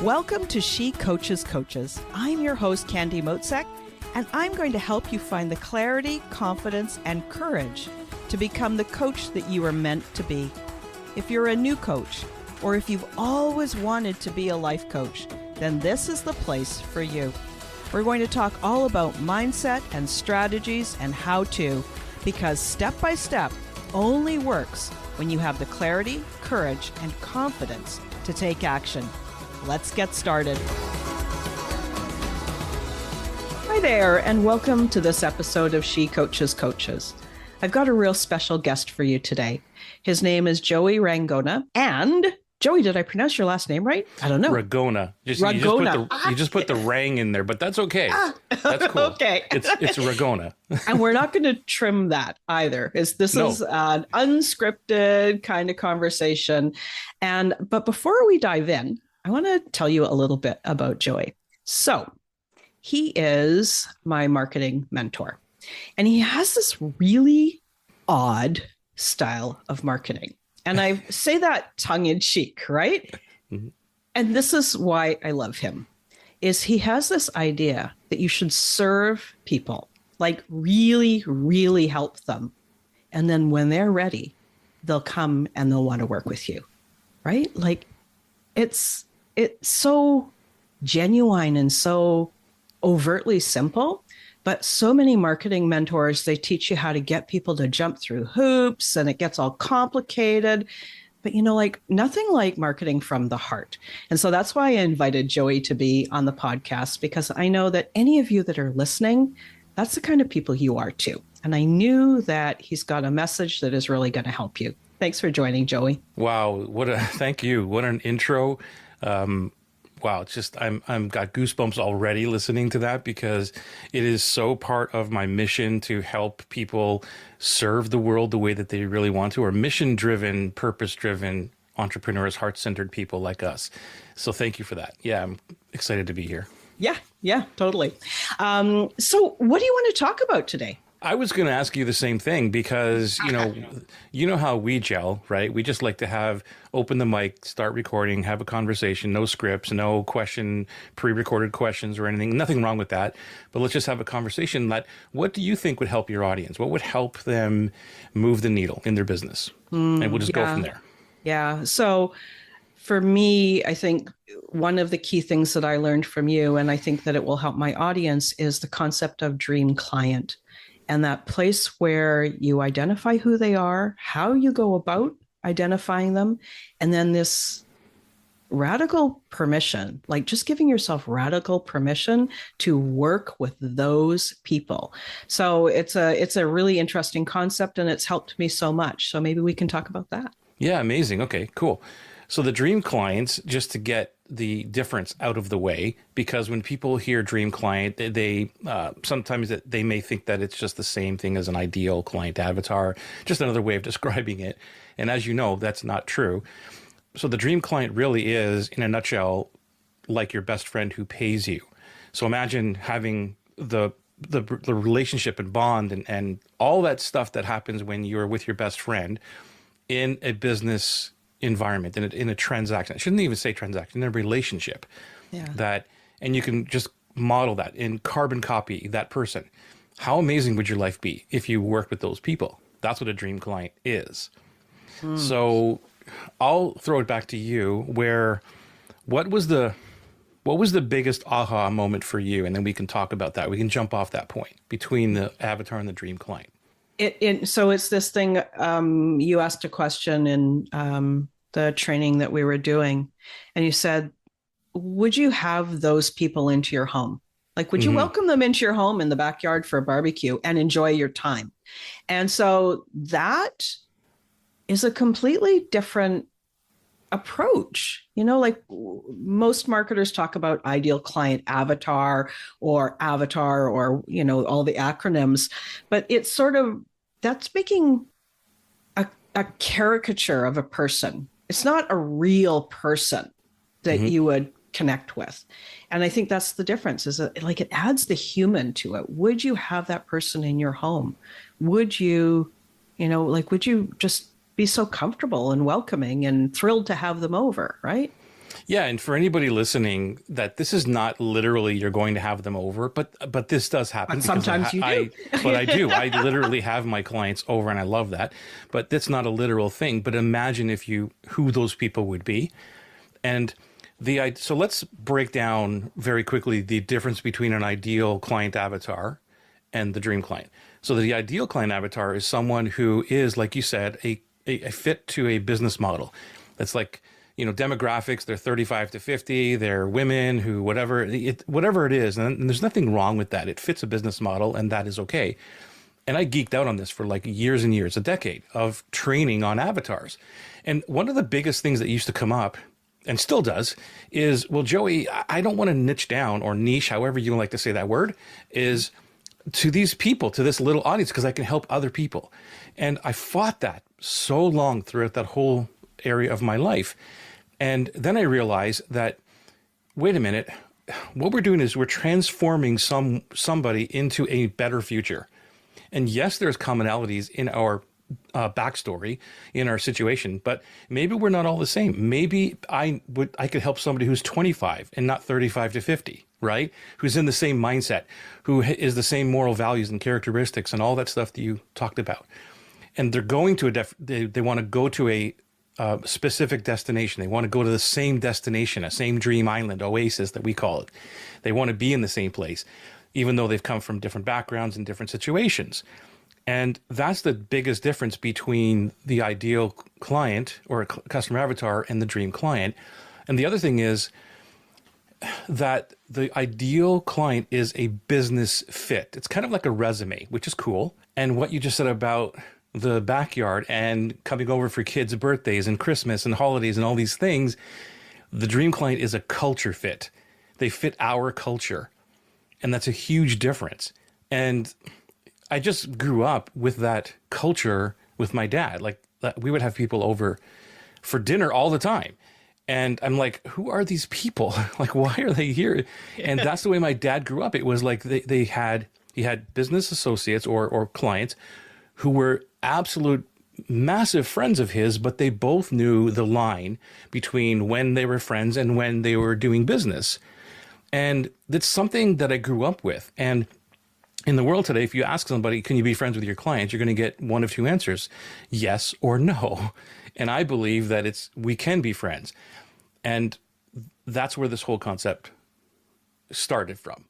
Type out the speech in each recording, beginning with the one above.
Welcome to She Coaches Coaches. I'm your host, Candy Motzek, and I'm going to help you find the clarity, confidence, and courage to become the coach that you are meant to be. If you're a new coach, or if you've always wanted to be a life coach, then this is the place for you. We're going to talk all about mindset and strategies and how to, because step by step only works when you have the clarity, courage, and confidence to take action. Let's get started. Hi there, and welcome to this episode of She Coaches Coaches. I've got a real special guest for you today. His name is Joey Ragona. And Joey, did I pronounce your last name right? I don't know. Ragona. Ragona. You just put the rang in there, but that's okay. That's cool. Okay. It's Ragona. And we're not going to trim that either. This is an unscripted kind of conversation. But before we dive in, I want to tell you a little bit about Joey. So he is my marketing mentor, and he has this really odd style of marketing. And I say that tongue in cheek, right? Mm-hmm. And this is why I love him, is he has this idea that you should serve people, like really, really help them. And then when they're ready, they'll come and they'll want to work with you, right? Like it's so genuine and so overtly simple, but so many marketing mentors, they teach you how to get people to jump through hoops and it gets all complicated, but nothing like marketing from the heart. And so that's why I invited Joey to be on the podcast, because I know that any of you that are listening, that's the kind of people you are too. And I knew that he's got a message that is really going to help you. Thanks for joining, Joey. Wow. Thank you. What an intro. Wow. It's just, I'm got goosebumps already listening to that, because it is so part of my mission to help people serve the world the way that they really want to, or mission-driven, purpose-driven entrepreneurs, heart-centered people like us. So thank you for that. Yeah. I'm excited to be here. Yeah, totally. So what do you want to talk about today? I was going to ask you the same thing, because, you know how we gel, right? We just like to open the mic, start recording, have a conversation, no scripts, no pre-recorded questions or anything. Nothing wrong with that. But let's just have a conversation. What do you think would help your audience? What would help them move the needle in their business? And we'll just go from there. Yeah. So for me, I think one of the key things that I learned from you, and I think that it will help my audience, is the concept of dream client. And that place where you identify who they are, how you go about identifying them, and then this radical permission, like just giving yourself radical permission to work with those people. So it's a really interesting concept, and it's helped me so much. So maybe we can talk about that. Yeah, amazing. Okay, cool. So the dream clients, just to get the difference out of the way, because when people hear dream client, they sometimes they may think that it's just the same thing as an ideal client avatar, just another way of describing it. And as you know, that's not true. So the dream client really is, in a nutshell, like your best friend who pays you. So imagine having the relationship and bond and all that stuff that happens when you're with your best friend in a business environment, in a transaction. I shouldn't even say transaction, in a relationship. Yeah. And you can just model that and carbon copy that person. How amazing would your life be if you worked with those people? That's what a dream client is. So I'll throw it back to you, what was the biggest aha moment for you? And then we can talk about that. We can jump off that point between the avatar and the dream client. So it's this thing, you asked a question in the training that we were doing, and you said, would you have those people into your home? Like, would you welcome them into your home in the backyard for a barbecue and enjoy your time? And so that is a completely different approach. Like most marketers talk about ideal client avatar or all the acronyms, but it's sort of, that's making a caricature of a person. It's not a real person that you would connect with. And I think that's the difference, is that it adds the human to it. Would you have that person in your home? Would you, would you just be so comfortable and welcoming and thrilled to have them over, right? Yeah, and for anybody listening, that this is not literally you're going to have them over, but this does happen But because sometimes you do. but I do. I literally have my clients over, and I love that. But that's not a literal thing. But imagine if you who those people would be, and so let's break down very quickly the difference between an ideal client avatar and the dream client. So the ideal client avatar is someone who is, like you said, a fit to a business model. That's like, demographics, they're 35 to 50, they're women who, whatever it is. And there's nothing wrong with that. It fits a business model, and that is okay. And I geeked out on this for like years and years, a decade of training on avatars. And one of the biggest things that used to come up, and still does, is, well, Joey, I don't want to niche down, or niche, however you like to say that word, is to these people, to this little audience, because I can help other people. And I fought that so long throughout that whole area of my life. And then I realized that, wait a minute, what we're doing is we're transforming somebody into a better future. And yes, there's commonalities in our backstory, in our situation, but maybe we're not all the same. Maybe I could help somebody who's 25 and not 35 to 50, right? Who's in the same mindset, who is the same moral values and characteristics and all that stuff that you talked about. And they're going to they want to go to a specific destination. They want to go to the same destination, a same dream island, oasis that we call it. They want to be in the same place, even though they've come from different backgrounds and different situations. And that's the biggest difference between the ideal client or a customer avatar and the dream client. And the other thing is that the ideal client is a business fit. It's kind of like a resume, which is cool. And what you just said about the backyard and coming over for kids' birthdays and Christmas and holidays and all these things, the dream client is a culture fit. They fit our culture. And that's a huge difference. And I just grew up with that culture with my dad. Like, we would have people over for dinner all the time. And I'm like, who are these people? Like, why are they here? And that's the way my dad grew up. It was like he had business associates or clients who were absolute massive friends of his, but they both knew the line between when they were friends and when they were doing business. And that's something that I grew up with. And in the world today, if you ask somebody, can you be friends with your clients? You're going to get one of two answers, yes or no. And I believe that we can be friends. And that's where this whole concept started from.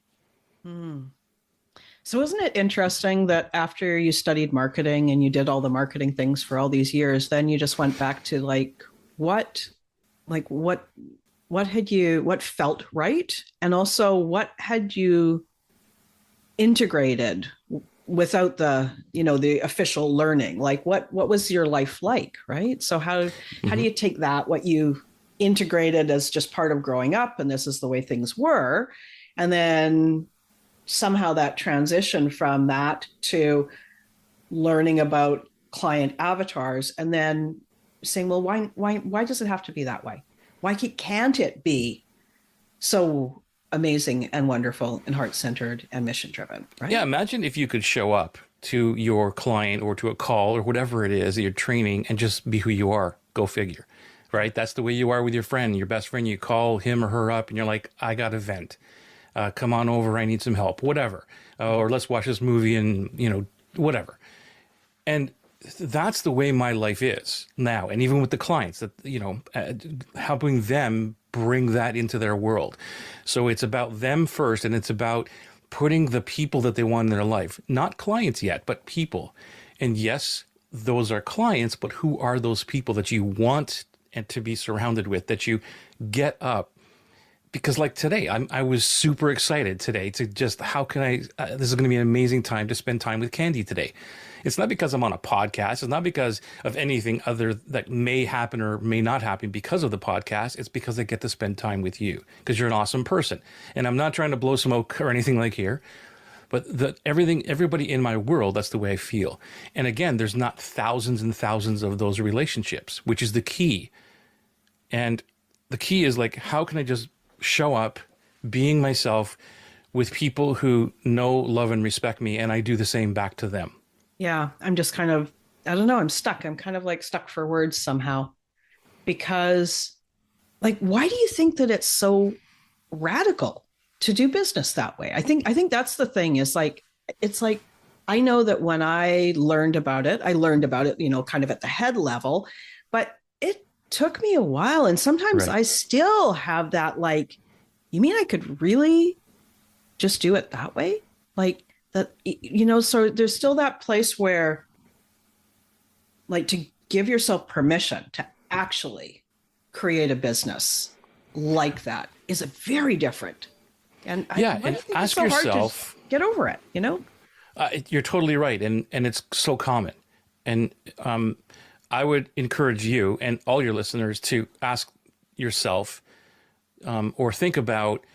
So isn't it interesting that after you studied marketing and you did all the marketing things for all these years, then you just went back to what felt right? And also what had you integrated without the official learning? Like what was your life like, right? So how do you take that, what you integrated as just part of growing up, and this is the way things were, and then somehow that transition from that to learning about client avatars, and then saying, well, why does it have to be that way? Why can't it be so amazing and wonderful and heart-centered and mission-driven, right? Yeah, imagine if you could show up to your client or to a call or whatever it is that you're training and just be who you are. Go figure, right? That's the way you are with your friend, your best friend. You call him or her up and you're like, I got a vent. Come on over, I need some help, whatever. Or let's watch this movie and, whatever. And that's the way my life is now. And even with the clients, that helping them bring that into their world. So it's about them first, and it's about putting the people that they want in their life, not clients yet, but people. And yes, those are clients, but who are those people that you want and to be surrounded with, that you get up? Because like today, I was super excited today to just, how can I, this is going to be an amazing time to spend time with Candy today. It's not because I'm on a podcast. It's not because of anything other that may happen or may not happen because of the podcast. It's because I get to spend time with you because you're an awesome person. And I'm not trying to blow smoke or anything like here, but everybody in my world, that's the way I feel. And again, there's not thousands and thousands of those relationships, which is the key. And the key is like, how can I just show up being myself with people who know, love, and respect me, and I do the same back to them. Yeah, I'm just kind of, I don't know, I'm stuck. I'm kind of like stuck for words somehow, because like, why do you think that it's so radical to do business that way? I think that's the thing is like, it's like, I know that when I learned about it, kind of at the head level, but it took me a while. And sometimes Right. I still have that, like, you mean I could really just do it that way? Like that, so there's still that place where, like, to give yourself permission to actually create a business like that is a very different. And Yeah, why do and you think it's ask so hard to yourself. get over it? You're totally right, and it's so common. And I would encourage you and all your listeners to ask yourself or think about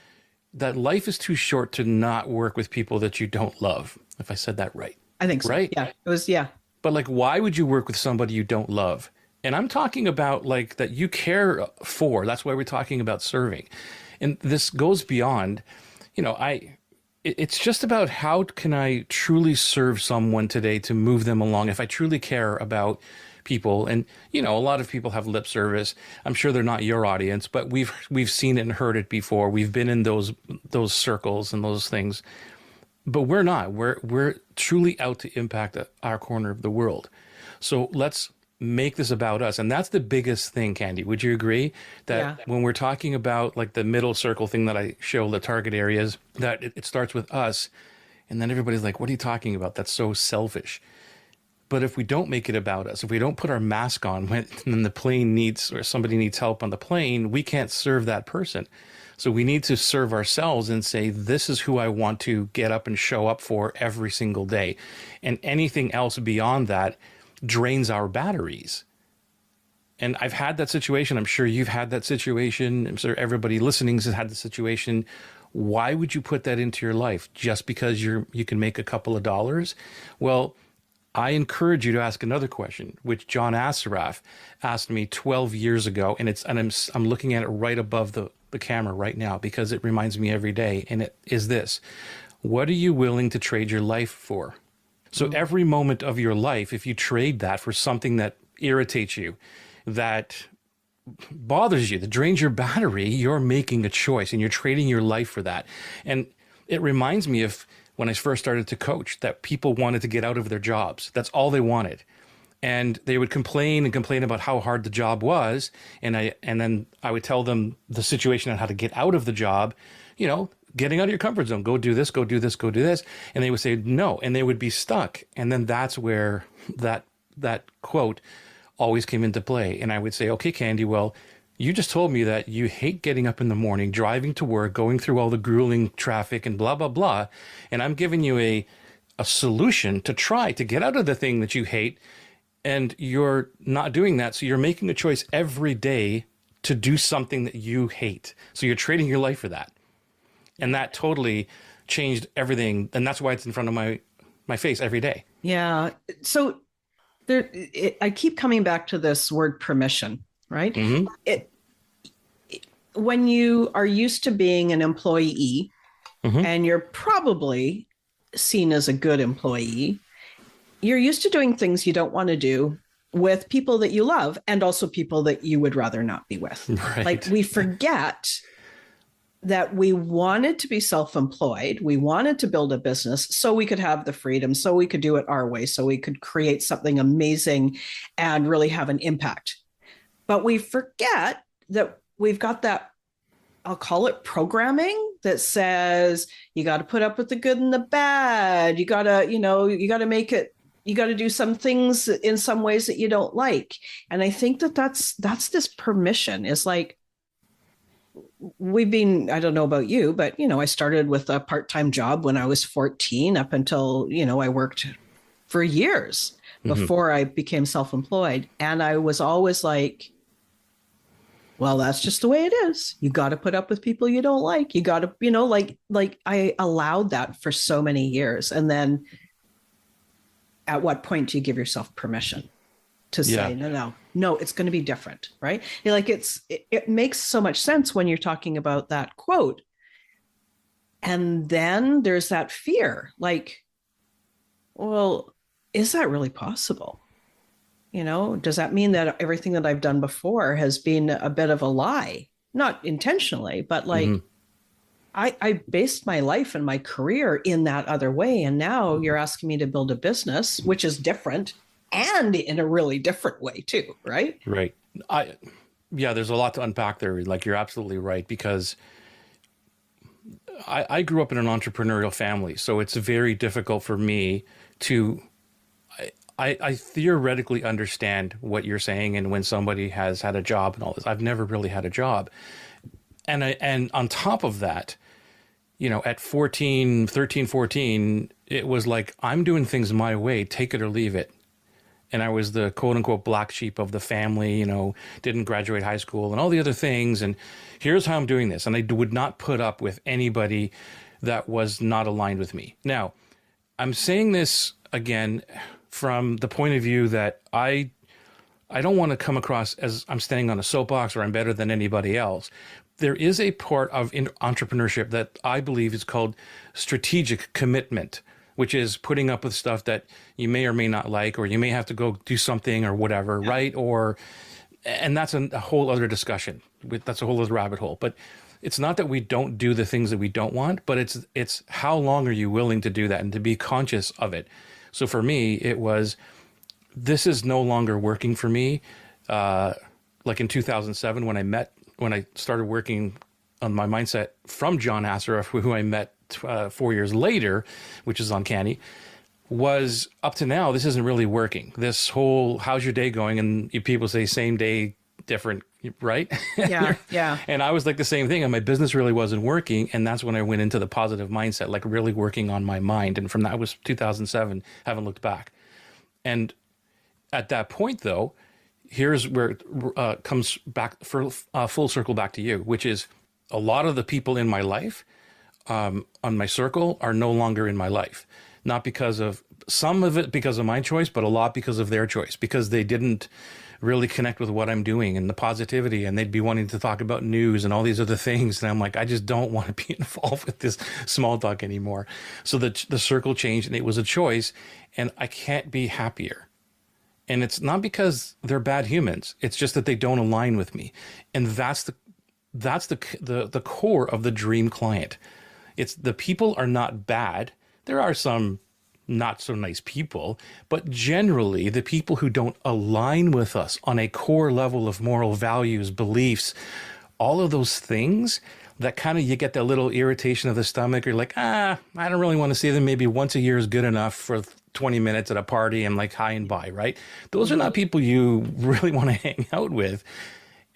that life is too short to not work with people that you don't love. If I said that right, I think so. right? Yeah, it was. Yeah, But like, why would you work with somebody you don't love? And I'm talking about like that you care for. That's why we're talking about serving. And this goes beyond, it's just about how can I truly serve someone today to move them along if I truly care about people. And a lot of people have lip service. I'm sure they're not your audience, but we've seen it and heard it before. We've been in those circles and those things. But we're not. We're truly out to impact our corner of the world. So let's make this about us. And that's the biggest thing, Candy. Would you agree that yeah. when we're talking about like the middle circle thing that I show, the target areas, that it starts with us, and then everybody's like, what are you talking about? That's so selfish. But if we don't make it about us, if we don't put our mask on when the plane needs or somebody needs help on the plane, we can't serve that person. So we need to serve ourselves and say, this is who I want to get up and show up for every single day. And anything else beyond that drains our batteries. And I've had that situation. I'm sure you've had that situation. I'm sure everybody listening has had the situation. Why would you put that into your life just because you can make a couple of dollars? Well, I encourage you to ask another question, which John Assaraf asked me 12 years ago, and I'm looking at it right above the camera right now because it reminds me every day, and it is this: what are you willing to trade your life for? So every moment of your life, if you trade that for something that irritates you, that bothers you, that drains your battery, you're making a choice and you're trading your life for that. And it reminds me of when I first started to coach, that people wanted to get out of their jobs. That's all they wanted. And they would complain and complain about how hard the job was. And then I would tell them the situation on how to get out of the job, getting out of your comfort zone, go do this, go do this, go do this. And they would say no, and they would be stuck. And then that's where that quote always came into play. And I would say, okay, Candy, well, you just told me that you hate getting up in the morning, driving to work, going through all the grueling traffic and blah, blah, blah. And I'm giving you a solution to try to get out of the thing that you hate. And you're not doing that. So you're making a choice every day to do something that you hate. So you're trading your life for that. And that totally changed everything. And that's why it's in front of my face every day. Yeah. So I keep coming back to this word permission, right? Mm-hmm. When you are used to being an employee Mm-hmm. and you're probably seen as a good employee, you're used to doing things you don't want to do with people that you love and also people that you would rather not be with. Right. Like, we forget that we wanted to be self-employed. We wanted to build a business so we could have the freedom, so we could do it our way, so we could create something amazing and really have an impact. But we forget that we've got that, I'll call it programming, that says you got to put up with the good and the bad. You got to make it, you got to do some things in some ways that you don't like. And I think that's this permission is like, I don't know about you, but, I started with a part-time job when I was 14 up until, I worked for years before I became self-employed. And I was always like, well, that's just the way it is. You got to put up with people you don't like. You got to, like I allowed that for so many years. And then at what point do you give yourself permission to say, no, it's going to be different, right? It makes so much sense when you're talking about that quote. And then there's that fear, like, well, is that really possible? Does that mean that everything that I've done before has been a bit of a lie? Not intentionally, but like Hmm. I based my life and my career in that other way. And now you're asking me to build a business, which is different and in a really different way too, right? Right. I Yeah, there's a lot to unpack there. Like you're absolutely right because I grew up in an entrepreneurial family, so it's very difficult for me to. I theoretically understand what you're saying, and when somebody has had a job and all this, I've never really had a job, and on top of that, at 14, 13, 14, it was like I'm doing things my way, take it or leave it. And I was the quote unquote black sheep of the family, didn't graduate high school and all the other things. And here's how I'm doing this. And I would not put up with anybody that was not aligned with me. Now, I'm saying this again from the point of view that I don't want to come across as I'm standing on a soapbox or I'm better than anybody else. There is a part of entrepreneurship that I believe is called strategic commitment, which is putting up with stuff that you may or may not like, or you may have to go do something or whatever, right? And that's a whole other discussion. That's a whole other rabbit hole. But it's not that we don't do the things that we don't want, but it's how long are you willing to do that and to be conscious of it. So for me, it was, this is no longer working for me. Like in 2007, when I started working on my mindset from John Asseroff, who I met 4 years later, which is uncanny, was up to now, this isn't really working. This whole, how's your day going? And people say same day, different, right? Yeah, yeah. And I was like the same thing. And my business really wasn't working. And that's when I went into the positive mindset, like really working on my mind. And from that was 2007, haven't looked back. And at that point, though, here's where it comes back for full circle back to you, which is a lot of the people in my life, on my circle, are no longer in my life. Not because of some of it because of my choice, but a lot because of their choice, because they didn't really connect with what I'm doing and the positivity, and they'd be wanting to talk about news and all these other things. And I'm like, I just don't want to be involved with this small talk anymore. So the circle changed, and it was a choice, and I can't be happier. And it's not because they're bad humans. It's just that they don't align with me. And that's the core of the dream client. It's the people are not bad. There are some not so nice people, but generally the people who don't align with us on a core level of moral values, beliefs, all of those things that kind of, you get that little irritation of the stomach. You're like, I don't really want to see them. Maybe once a year is good enough for 20 minutes at a party and like high and by, right? Those are not people you really want to hang out with.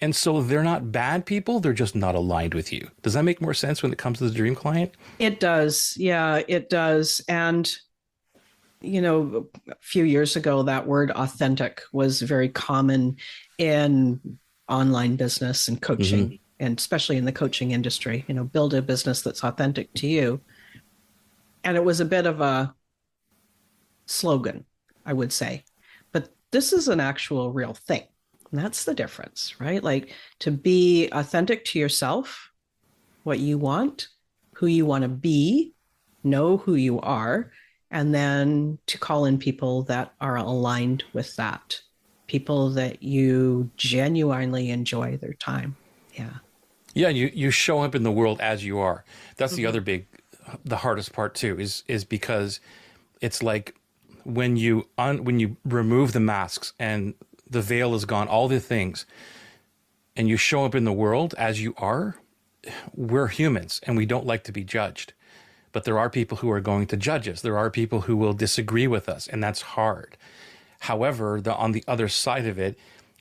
And so they're not bad people. They're just not aligned with you. Does that make more sense when it comes to the dream client? It does. Yeah, it does. And, a few years ago, that word authentic was very common in online business and coaching, Mm-hmm. and especially in the coaching industry, build a business that's authentic to you. And it was a bit of a slogan, I would say. But this is an actual real thing. And that's the difference, right? Like to be authentic to yourself, what you want, who you want to be, know who you are, and then to call in people that are aligned with that, people that you genuinely enjoy their time. Yeah. Yeah, you show up in the world as you are. That's the other the hardest part too, is because it's like when you remove the masks and the veil is gone, all the things, and you show up in the world as you are. We're humans and we don't like to be judged, but there are people who are going to judge us. There are people who will disagree with us, and that's hard. However, on the other side of it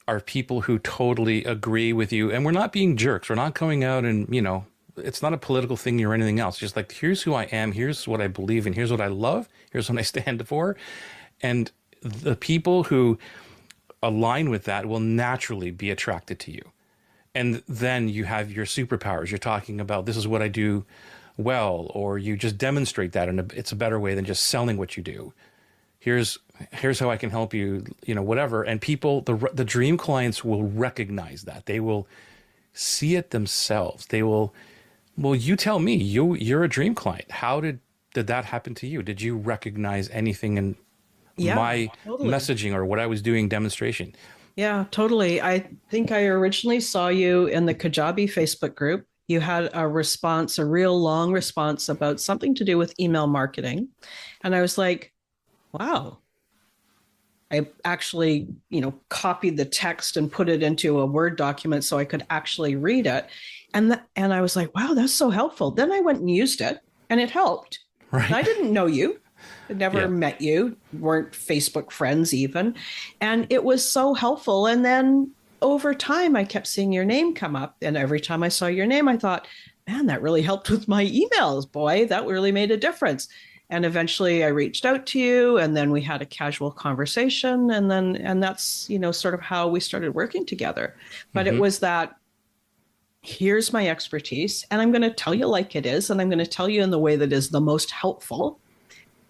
are people who totally agree with you, and we're not being jerks. We're not coming out and, it's not a political thing or anything else. Just like, here's who I am, here's what I believe in, here's what I love, here's what I stand for. And the people who align with that will naturally be attracted to you. And then you have your superpowers. You're talking about, this is what I do well, or you just demonstrate that, and it's a better way than just selling what you do. Here's how I can help you, whatever. And people, the dream clients will recognize that. They will see it themselves. They will, well, you tell me, you're a dream client. How did that happen to you? Did you recognize anything Yeah, my totally. messaging or what I was doing demonstration. Yeah, totally. I think I originally saw you in the Kajabi Facebook group. You had a response, a real long response about something to do with email marketing. And I was like, wow. I actually, copied the text and put it into a Word document so I could actually read it. And I was like, wow, that's so helpful. Then I went and used it and it helped. And Right. I didn't know you. I'd never Yeah. met you, weren't Facebook friends even. And it was so helpful. And then over time, I kept seeing your name come up. And every time I saw your name, I thought, man, that really helped with my emails. Boy, that really made a difference. And eventually I reached out to you and then we had a casual conversation. And that's, sort of how we started working together. But it Hmm. was that here's my expertise and I'm going to tell you like it is. And I'm going to tell you in the way that is the most helpful,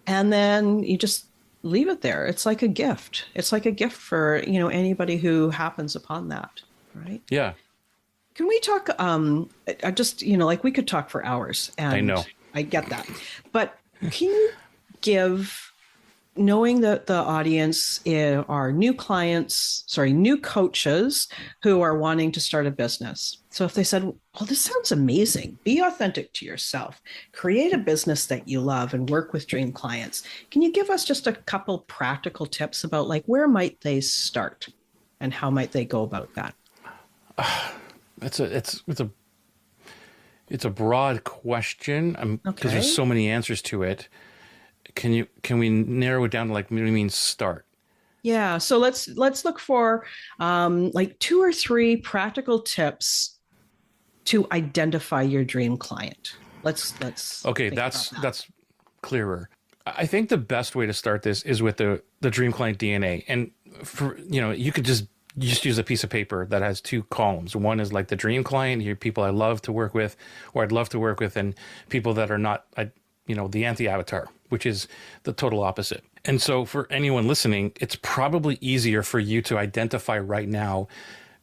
and then you just leave it there. It's like a gift. It's like a gift for anybody who happens upon that, right? Yeah. Can we talk? I just like we could talk for hours, I and know. I get that, but can you give, knowing that the audience are new clients, sorry, new coaches who are wanting to start a business. So if they said, well, this sounds amazing, be authentic to yourself, create a business that you love and work with dream clients. Can you give us just a couple practical tips about like where might they start and how might they go about that? It's a broad question because there's Okay. so many answers to it. Can we narrow it down to like what do you mean start? Yeah. So let's look for like two or three practical tips to identify your dream client. Let's Okay, think about that. that's clearer. I think the best way to start this is with the dream client DNA. And for you could just use a piece of paper that has two columns. One is like the dream client, here people I love to work with or I'd love to work with, and people that are not the anti-avatar, which is the total opposite. And so for anyone listening, it's probably easier for you to identify right now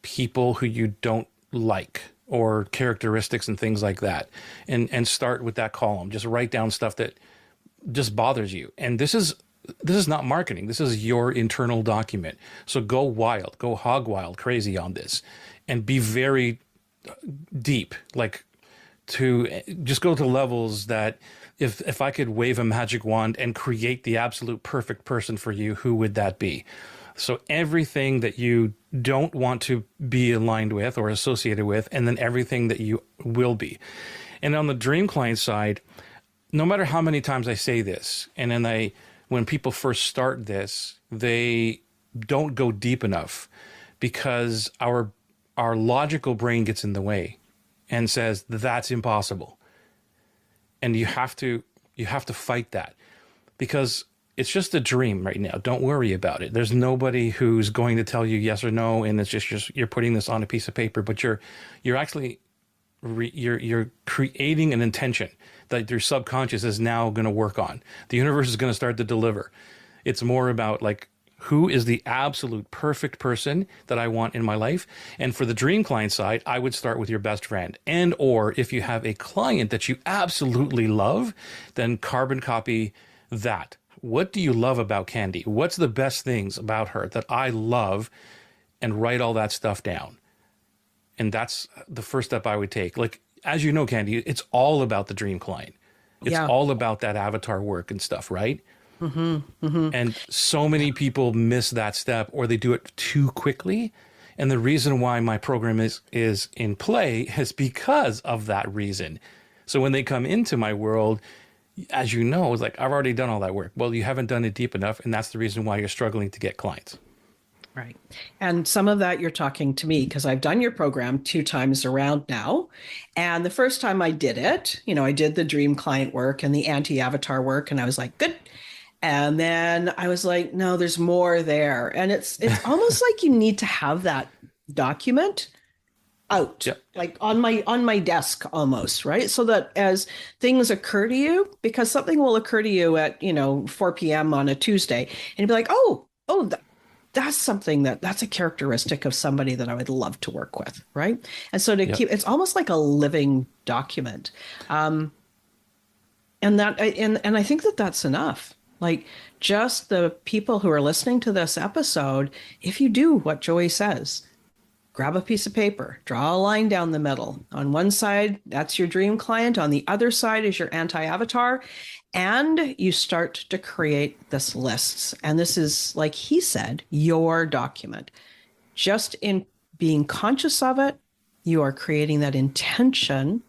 people who you don't like or characteristics and things like that, and start with that column. Just write down stuff that just bothers you. And this is not marketing. This is your internal document. So go wild, go hog wild, crazy on this, and be very deep. Like to just go to levels that if I could wave a magic wand and create the absolute perfect person for you, who would that be? So everything that you don't want to be aligned with or associated with, and then everything that you will be. And on the dream client side, no matter how many times I say this, and then when people first start this, they don't go deep enough because our logical brain gets in the way and says that's impossible. And you have to fight that because it's just a dream right now. Don't worry about it. There's nobody who's going to tell you yes or no, and it's just you're putting this on a piece of paper, but you're actually you're creating an intention that your subconscious is now going to work on. The universe is going to start to deliver. It's more about like who is the absolute perfect person that I want in my life. And for the dream client side, I would start with your best friend. And or if you have a client that you absolutely love, then carbon copy that. What do you love about Candy? What's the best things about her that I love? And write all that stuff down. And that's the first step I would take. Like, as you know, Candy, it's all about the dream client. It's Yeah. all about that avatar work and stuff, right? Mm-hmm. Mm-hmm. And so many people miss that step or they do it too quickly. And the reason why my program is in play is because of that reason. So when they come into my world, as you know, it's like, I've already done all that work. Well, you haven't done it deep enough. And that's the reason why you're struggling to get clients. Right. And some of that you're talking to me because I've done your program two times around now. And the first time I did it, I did the dream client work and the anti-avatar work, and I was like, good. And then I was like, no, there's more there. And it's almost like you need to have that document out, Yeah. like on my desk almost, right? So that as things occur to you, because something will occur to you at 4 p.m. on a Tuesday, and you'll be like, oh, that's something that's a characteristic of somebody that I would love to work with, right? And so to Yeah. keep, it's almost like a living document, and I think that that's enough. Like just the people who are listening to this episode, if you do what Joey says, grab a piece of paper, draw a line down the middle. On one side, that's your dream client. On the other side is your anti-avatar. And you start to create this list. And this is, like he said, your document. Just in being conscious of it, you are creating that intention,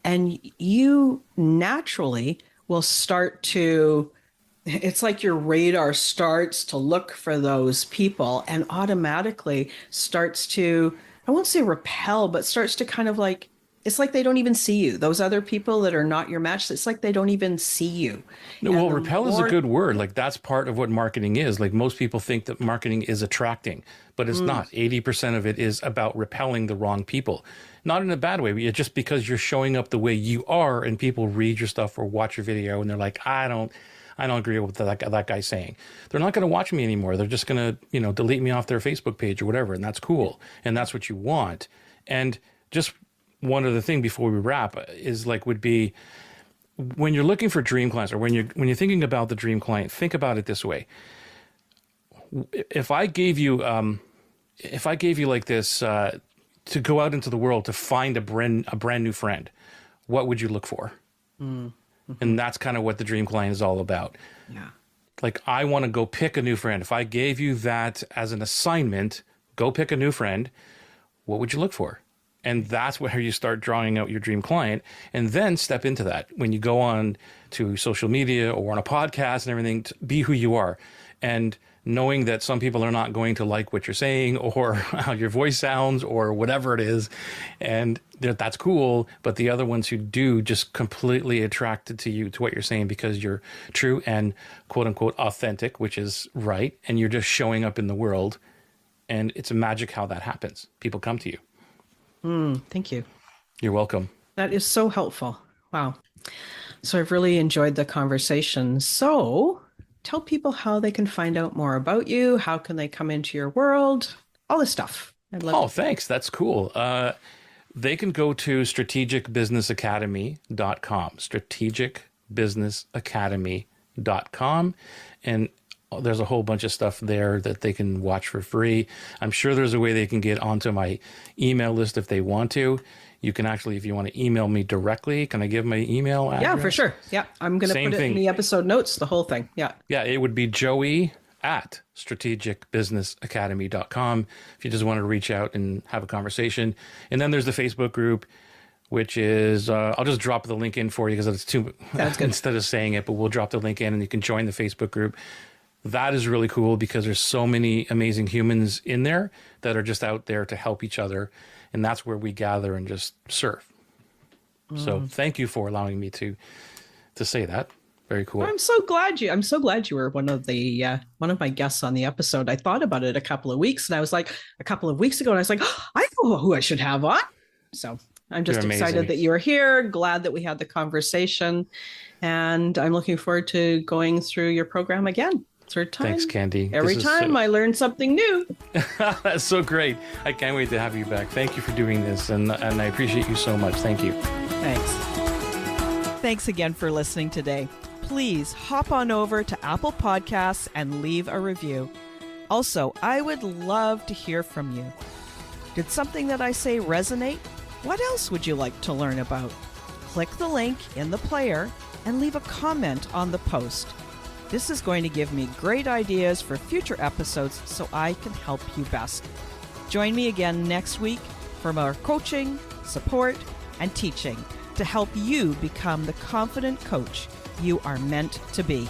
and you naturally will start to, it's like your radar starts to look for those people and automatically starts to, I won't say repel, but starts to kind of like, it's like they don't even see you. Those other people that are not your match, it's like they don't even see you. No, well, repel is a good word. Like that's part of what marketing is. Like most people think that marketing is attracting, but it's not. 80% of it is about repelling the wrong people. Not in a bad way, but just because you're showing up the way you are and people read your stuff or watch your video and they're like, I don't agree with that guy's saying. They're not going to watch me anymore. They're just going to, delete me off their Facebook page or whatever. And that's cool. And that's what you want. And just one other thing before we wrap is would be when you're looking for dream clients or when you're thinking about the dream client, think about it this way. If I gave you like this, to go out into the world to find a brand new friend, what would you look for? Mm-hmm. And that's kind of what the dream client is all about. Yeah. Like, I want to go pick a new friend. If I gave you that as an assignment, go pick a new friend, what would you look for? And that's where you start drawing out your dream client, and then step into that. When you go on to social media or on a podcast and everything, be who you are. And knowing that some people are not going to like what you're saying or how your voice sounds or whatever it is. And that's cool. But the other ones who do, just completely attracted to you, to what you're saying, because you're true and quote unquote authentic, which is right. And you're just showing up in the world. And it's a magic how that happens. People come to you. Thank you. You're welcome. That is so helpful. Wow. So I've really enjoyed the conversation. So tell people how they can find out more about you. How can they come into your world? All this stuff. Thanks. That's cool. They can go to strategicbusinessacademy.com, strategicbusinessacademy.com. And there's a whole bunch of stuff there that they can watch for free. I'm sure there's a way they can get onto my email list if they want to. You can actually, if you want to email me directly, can I give my email address? Yeah, for sure. Yeah, I'm going to put it in the episode notes, the whole thing. Yeah. Yeah, it would be joey@strategicbusinessacademy.com if you just want to reach out and have a conversation. And then there's the Facebook group, which is, I'll just drop the link in for you because it's too, instead of saying it, but we'll drop the link in and you can join the Facebook group. That is really cool because there's so many amazing humans in there that are just out there to help each other. And that's where we gather and just surf. So thank you for allowing me to say that. Very cool. I'm so glad you were one of my guests on the episode. I thought about it a couple of weeks ago, and I was like, oh, I know who I should have on. So I'm just excited that you are here. Glad that we had the conversation, and I'm looking forward to going through your program again. Third time. Thanks, Candy. Every time I learn something new. That's so great. I can't wait to have you back. Thank you for doing this, and I appreciate you so much. Thank you. Thanks. Thanks again for listening today. Please hop on over to Apple Podcasts and leave a review. Also, I would love to hear from you. Did something that I say resonate? What else would you like to learn about? Click the link in the player and leave a comment on the post. This is going to give me great ideas for future episodes so I can help you best. Join me again next week for more coaching, support, and teaching to help you become the confident coach you are meant to be.